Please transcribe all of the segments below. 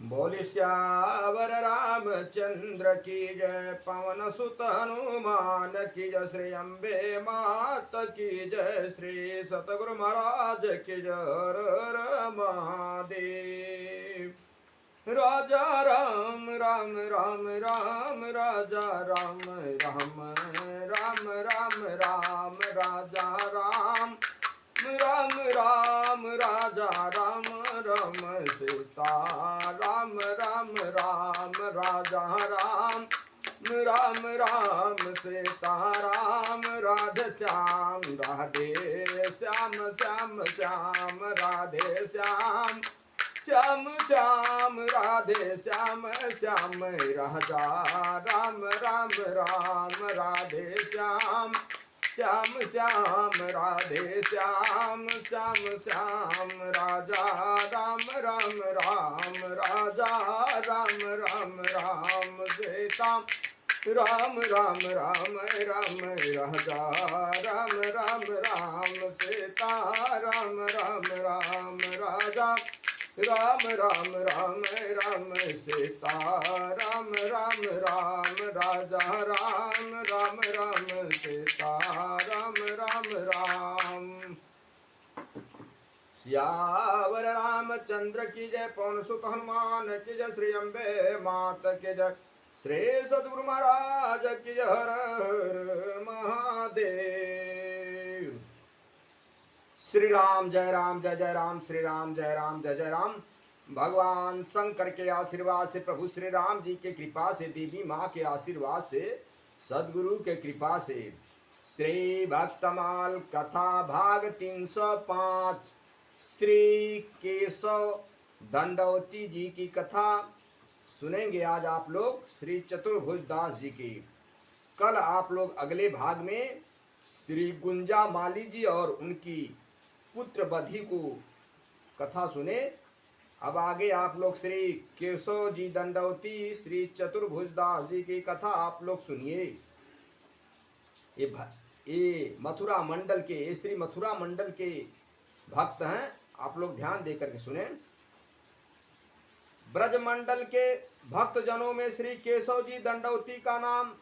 बोले श्यावर रामचंद्र की जय, पवन सुत हनुमान की जय, श्री अम्बे मात की जय, श्री सतगुरु महाराज की जय। हर हर महादेव। राजा राम राम राम राम, राजा राम राम राम राम राम, राजा राम राम राम, राजा राम राम, सीता राम राम राम, राजा राम राम राम, सीता राम, राधे श्याम राधे श्याम श्याम श्याम, राधे श्याम श्याम श्याम, राधे श्याम श्याम, राजा राम राम राम, राधे श्याम श्याम श्याम, राधे श्याम श्याम श्याम, राजा राम राम राम, राजा राम राम राम, सीता राम राम राम राम, राजा राम राम राम, सीता राम राम राम, राजा राम राम राम राम, सीता राम राम राम, राजा राम राम राम, सीता राम राम राम। सियावर रामचंद्र की जय, पवन सुत हनुमान की जय, श्री अम्बे मात की जय, श्री सतगुरु महाराज की जय। हर हर महादेव। श्री राम जय राम जय जय राम, श्री राम जय राम जय जय राम। भगवान शंकर के आशीर्वाद से, प्रभु श्री राम जी के कृपा से, देवी माँ के आशीर्वाद से, सदगुरु के कृपा से, श्री भक्तमाल कथा भाग 305 श्री केशव दंडवती जी की कथा सुनेंगे आज आप लोग श्री चतुर्भुज दास जी की। कल आप लोग अगले भाग में श्री गुंजा माली जी और उनकी पुत्र बधी को कथा सुने। अब आगे आप लोग श्री केशव जी दंडवती श्री चतुर्भुज दास जी की कथा आप लोग सुनिए। ये मथुरा मंडल के, ये श्री मथुरा मंडल के भक्त हैं, आप लोग ध्यान देकर के सुने। ब्रज मंडल के भक्त जनों में श्री केशव जी दंडवती का नाम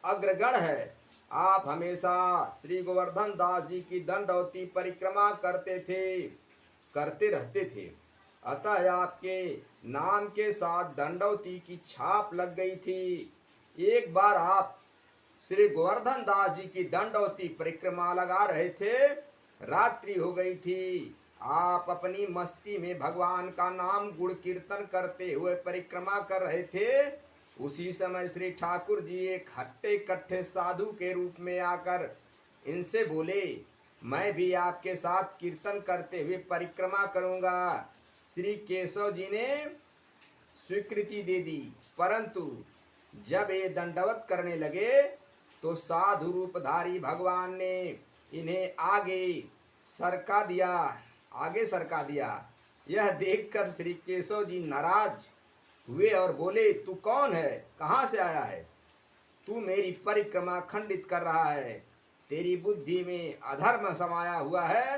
अग्रगण है। आप हमेशा श्री गोवर्धन दास जी की दंडवती परिक्रमा करते रहते थे, अतः आपके नाम के साथ दंडवती की छाप लग गई थी। एक बार आप श्री गोवर्धन दास जी की दंडवती परिक्रमा लगा रहे थे, रात्रि हो गई थी। आप अपनी मस्ती में भगवान का नाम गुण कीर्तन करते हुए परिक्रमा कर रहे थे। उसी समय श्री ठाकुर जी एक हट्टे कट्ठे साधु के रूप में आकर इनसे बोले, मैं भी आपके साथ कीर्तन करते हुए परिक्रमा करूंगा। श्री केशव जी ने स्वीकृति दे दी, परंतु जब ये दंडवत करने लगे तो साधु रूपधारी भगवान ने इन्हें आगे सरका दिया। यह देखकर श्री केशव जी नाराज हुए और बोले, तू कौन है, कहाँ से आया है? तू मेरी परिक्रमा खंडित कर रहा है, तेरी बुद्धि में अधर्म समाया हुआ है।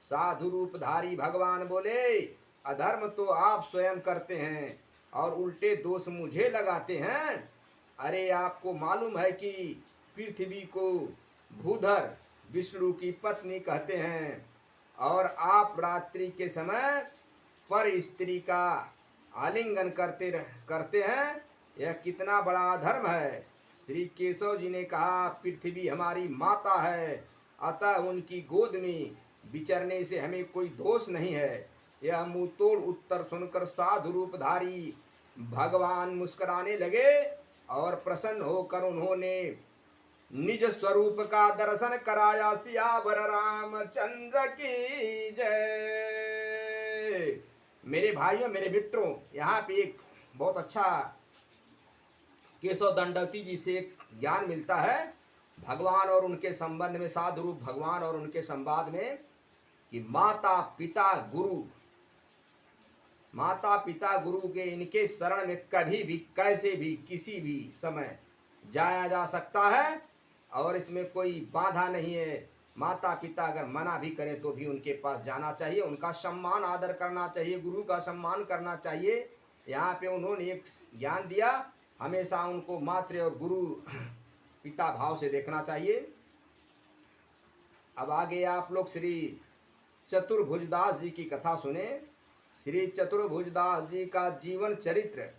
साधु रूपधारी भगवान बोले, अधर्म तो आप स्वयं करते हैं और उल्टे दोष मुझे लगाते हैं। अरे आपको मालूम है कि पृथ्वी को भूधर विष्णु की पत्नी कहते हैं और आप रात्रि के समय पर स्त्री का आलिंगन करते हैं, यह कितना बड़ा अधर्म है। श्री केशव जी ने कहा, पृथ्वी हमारी माता है, अतः उनकी गोद में विचरने से हमें कोई दोष नहीं है। यह मुंह तोड़ उत्तर सुनकर साधु रूपधारी भगवान मुस्कुराने लगे और प्रसन्न होकर उन्होंने निज स्वरूप का दर्शन कराया। सियावर रामचंद्र की जय। मेरे भाइयों, मेरे मित्रों, यहाँ पे एक बहुत अच्छा केशव दंडवती जी से एक ज्ञान मिलता है भगवान और उनके संबंध में, साधु रूप भगवान और उनके संवाद में, कि माता पिता गुरु के इनके शरण में कभी भी, कैसे भी, किसी भी समय जाया जा सकता है और इसमें कोई बाधा नहीं है। माता पिता अगर मना भी करें तो भी उनके पास जाना चाहिए, उनका सम्मान आदर करना चाहिए, गुरु का सम्मान करना चाहिए। यहाँ पे उन्होंने एक ज्ञान दिया, हमेशा उनको मातृ और गुरु पिता भाव से देखना चाहिए। अब आगे आप लोग श्री चतुर्भुजदास जी की कथा सुने। श्री चतुर्भुजदास जी का जीवन चरित्र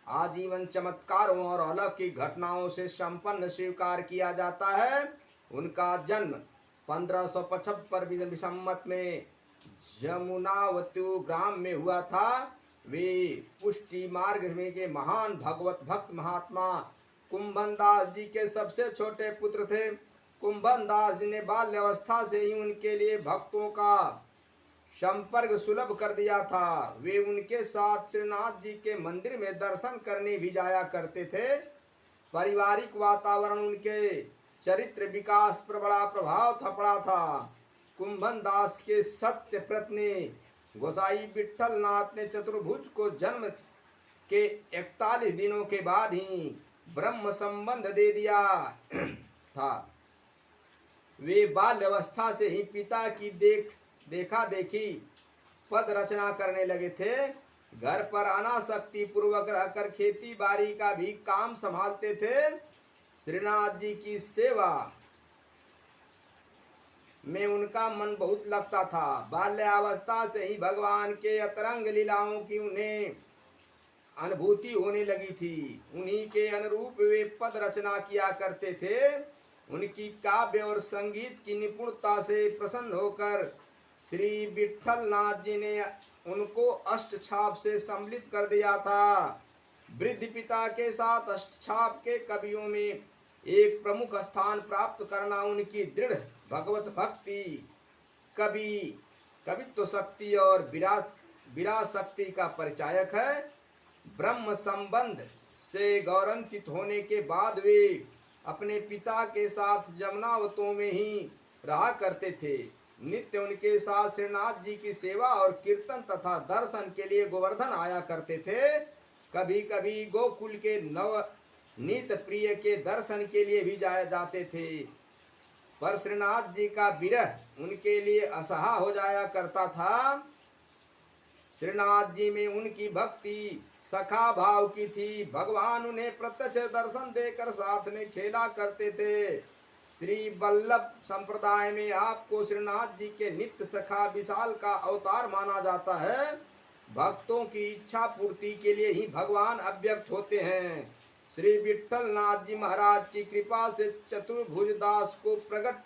आजीवन चमत्कारों और अलौकिक घटनाओं से संपन्न स्वीकार किया जाता है। उनका जन्म 1575 विसम्मत में जमुनावती ग्राम में हुआ था। वे पुष्टि मार्ग में के महान भगवत भक्त महात्मा कुंभन दास जी के सबसे छोटे पुत्र थे। कुंभन दास जी ने बाल्यावस्था से ही उनके लिए भक्तों का संपर्क सुलभ कर दिया था। वे उनके साथ श्रीनाथ जी के मंदिर में दर्शन करने भी जाया करते थे। पारिवारिक वातावरण उनके चरित्र विकास पर बड़ा प्रभाव पड़ा था। कुंभन दास के सत्य पत्नी गोसाई विठल नाथ ने चतुर्भुज को जन्म के 41 दिनों के बाद ही ब्रह्म संबंध दे दिया था। वे बाल्यावस्था से ही पिता की देखा देखी पद रचना करने लगे थे। घर पर अनासक्ति पूर्वक रहकर खेती बाड़ी का भी काम संभालते थे। श्रीनाथ जी की सेवा में उनका मन बहुत लगता था। बाल्यावस्था से ही भगवान के अतरंग लीलाओं की उन्हें अनुभूति होने लगी थी। उन्हीं के अनुरूप वे पद रचना किया करते थे। उनकी काव्य और संगीत की निपुणता से प्रसन्न होकर श्री विठल नाथ जी ने उनको अष्टछाप से सम्मिलित कर दिया था। वृद्ध पिता के साथ अष्टछाप के कवियों में एक प्रमुख स्थान प्राप्त करना उनकी दृढ़ भगवत भक्ति, कवित्व शक्ति और विराट शक्ति का परिचायक है। ब्रह्म संबंध से गौरवान्वित होने के बाद वे अपने पिता के साथ जमुनावतों में ही रहा करते थे। नित्य उनके साथ श्रीनाथ जी की सेवा और कीर्तन तथा दर्शन के लिए गोवर्धन आया करते थे। कभी कभी गोकुल के नवनीत प्रिय के दर्शन के लिए भी जाया जाते थे, पर श्रीनाथ जी का विरह उनके लिए असह्य हो जाया करता था। श्रीनाथ जी में उनकी भक्ति सखा भाव की थी। भगवान उन्हें प्रत्यक्ष दर्शन देकर साथ में खेला करते थे। श्री वल्लभ संप्रदाय में आपको श्रीनाथ जी के नित्य सखा विशाल का अवतार माना जाता है। भक्तों की इच्छा पूर्ति के लिए ही भगवान अव्यक्त होते हैं। श्री विठल नाथ जी महाराज की कृपा से चतुर्भुज दास को प्रकट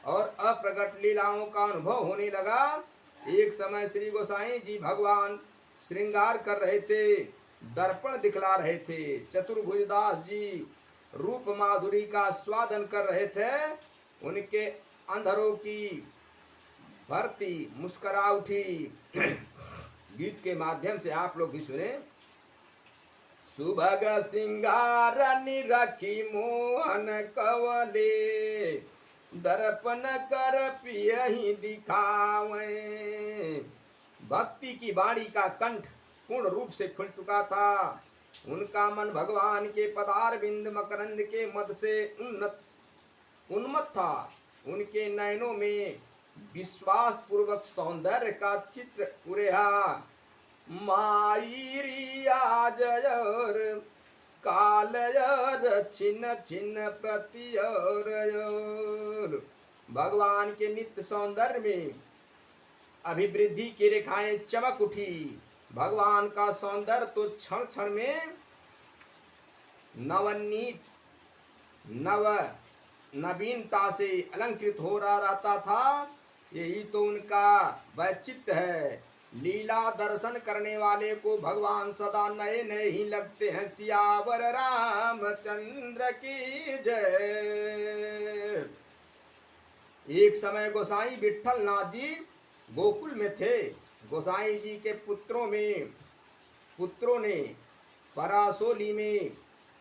और अप्रकट लीलाओं का अनुभव होने लगा। एक समय श्री गोसाई जी भगवान श्रृंगार कर रहे थे, दर्पण दिखला रहे थे। चतुर्भुज दास जी रूप माधुरी का स्वादन कर रहे थे। उनके अंधरों की भरती मुस्कुरा उठी। गीत के माध्यम से आप लोग भी सुने। सुभग सिंगार निरखी मोहन कवले, दर्पण कर पियहि दिखावे। भक्ति की वाणी का कंठ पूर्ण रूप से खुल चुका था। उनका मन भगवान के पदार बिंद मकरंद के मद से उन्मत्त था। उनके नयनों में विश्वास पूर्वक सौंदर्य का चित्र उरेहा। मायरिया जयर कालयर छिन्न छिन्न प्रतियर। भगवान के नित्य सौंदर्य में अभिवृद्धि की रेखाएं चमक उठी। भगवान का सौंदर्य तो क्षण क्षण में नवीनता से अलंकृत हो रहा रहता था। यही तो उनका वैचित्र्य है। लीला दर्शन करने वाले को भगवान सदा नए नए ही लगते हैं। सियावर रामचंद्र की जय। एक समय गोसाई विठल नाथ जी गोकुल में थे। गोसाई जी के पुत्रों ने परासोली में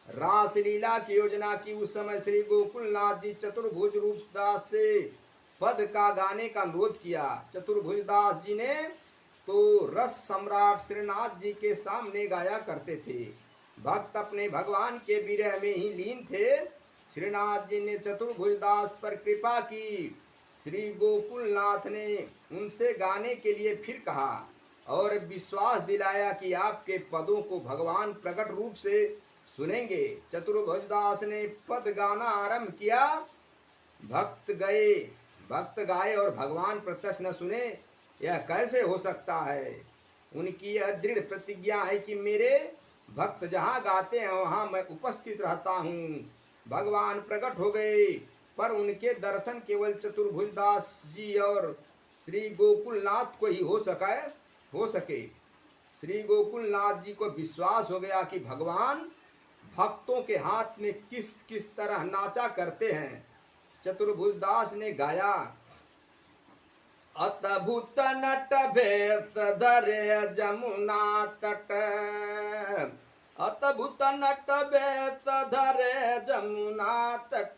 रासलीला की योजना की। उस समय श्री गोकुलनाथ जी चतुर्भुज रूप दास से पद का गाने का अनुरोध किया। चतुर्भुज दास जी ने तो रस सम्राट श्रीनाथ जी के सामने गाया करते थे। भक्त अपने भगवान के विरह में ही लीन थे। श्रीनाथ जी ने चतुर्भुज दास पर कृपा की। श्री गोकुलनाथ ने उनसे गाने के लिए फिर कहा। और विश्वास दिलाया कि आपके पदों को भगवान प्रकट रूप से सुनेंगे। चतुर्भुजदास ने पद गाना आरंभ किया। भक्त गए, भक्त गाए और भगवान प्रत्यक्ष न सुने, यह कैसे हो सकता है। उनकी यह दृढ़ प्रतिज्ञा है कि मेरे भक्त जहाँ गाते हैं वहाँ मैं उपस्थित रहता हूँ। भगवान प्रकट हो गए, पर उनके दर्शन केवल चतुर्भुजदास जी और श्री गोकुलनाथ को ही हो सके। श्री गोकुलनाथ जी को विश्वास हो गया कि भगवान भक्तों के हाथ में किस किस तरह नाचा करते हैं। चतुर्भुजदास ने गाया, अतभुत नट भेत धरे जमुना तट, अतभुत नट भेत धरे जमुना तट,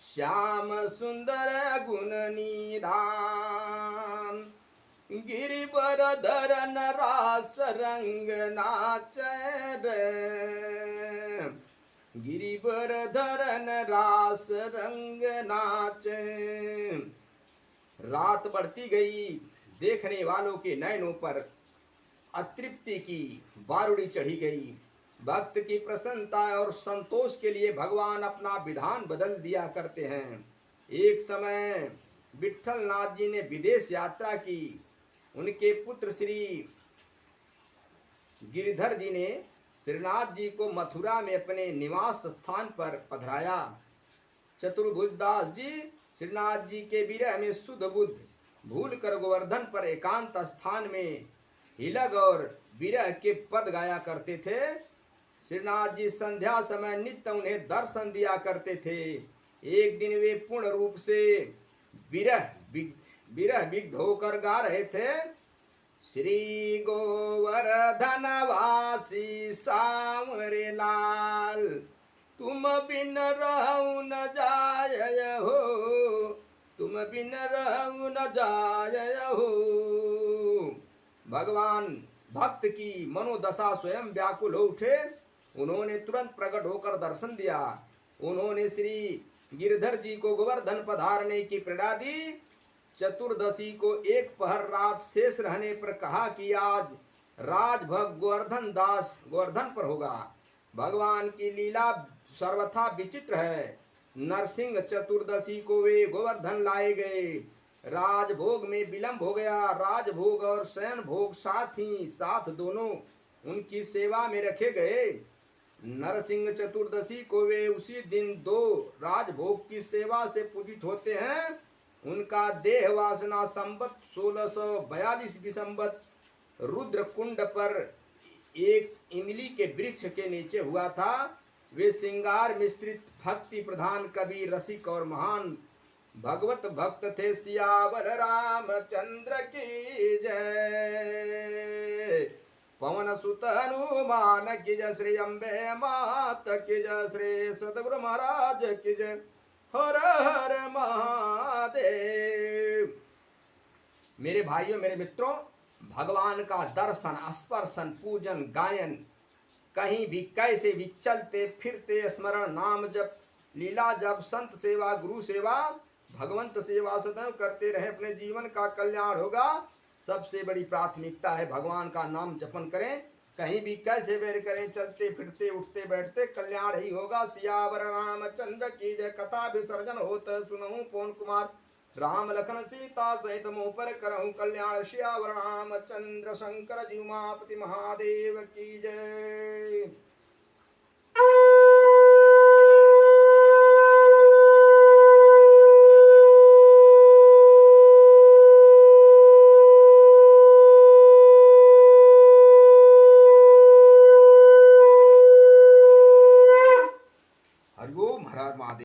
श्याम सुंदर गुण निधान, गिरिवर धरन रास रंग नाचै रे, गिरिवर धरन रास रंग नाचे। रात बढ़ती गई, देखने वालों के नयनों पर अतृप्ति की बारूदी चढ़ी गई। भक्त की प्रसन्नता और संतोष के लिए भगवान अपना विधान बदल दिया करते हैं। एक समय विठल नाथ जी ने विदेश यात्रा की। उनके पुत्र श्री गिरिधर जी ने श्रीनाथ जी को मथुरा में अपने निवास स्थान पर पधराया। चतुर्भुजदास जी श्रीनाथ जी के विरह में शुद्ध बुद्ध भूल कर गोवर्धन पर एकांत स्थान में हिलग और विरह के पद गाया करते थे। श्रीनाथ जी संध्या समय नित्य उन्हें दर्शन दिया करते थे। एक दिन वे पूर्ण रूप से विरह विग्ध होकर गा रहे थे, श्री गोवर्धन वासी सांवरे लाल, तुम बिन रहु न जाय हो, तुम बिन रहु न जाय हो। भगवान भक्त की मनोदशा स्वयं व्याकुल हो उठे। उन्होंने तुरंत प्रकट होकर दर्शन दिया। उन्होंने श्री गिरधर जी को गोवर्धन पधारने की प्रेरणा दी। चतुर्दशी को एक पहर रात शेष रहने पर कहा कि आज राजभग गोवर्धन दास गोवर्धन पर होगा। भगवान की लीला सर्वथा विचित्र है। नरसिंह चतुर्दशी को वे गोवर्धन लाए गए। राजभोग में विलंब हो गया। राजभोग और शयन भोग साथ ही साथ दोनों उनकी सेवा में रखे गए। नरसिंह चतुर्दशी को वे उसी दिन दो राजभोग की सेवा से पूजित होते हैं। उनका देह वासना संवत 1642 विसंवत रुद्र कुंड पर एक इमली के वृक्ष के नीचे हुआ था। वे श्रृंगार मिश्रित भक्ति प्रधान कवि रसिक और महान भगवत भक्त थे। सियावर रामचंद्र की जय। पवन सुत हनुमान की जय। श्री अम्बे मात की जय। श्री सतगुरु महाराज की जय। हर हर महादेव। मेरे भाइयों, मेरे मित्रों, भगवान का दर्शन, स्पर्शन, पूजन, गायन कहीं भी कैसे भी चलते फिरते स्मरण, नाम जप, लीला जप, संत सेवा, गुरु सेवा, भगवंत सेवा सदैव करते रहे, अपने जीवन का कल्याण होगा। सबसे बड़ी प्राथमिकता है भगवान का नाम जपन करें। कहीं भी कैसे बैर करें, चलते फिरते उठते बैठते कल्याण ही होगा। सियावर रामचंद्र की जय। कथा विसर्जन होत सुनहु पवन कुमार, राम लखन सीता सहित मुँह पर करहु कल्याण। सियावर रामचंद्र शंकर जी उमापति महादेव की जय।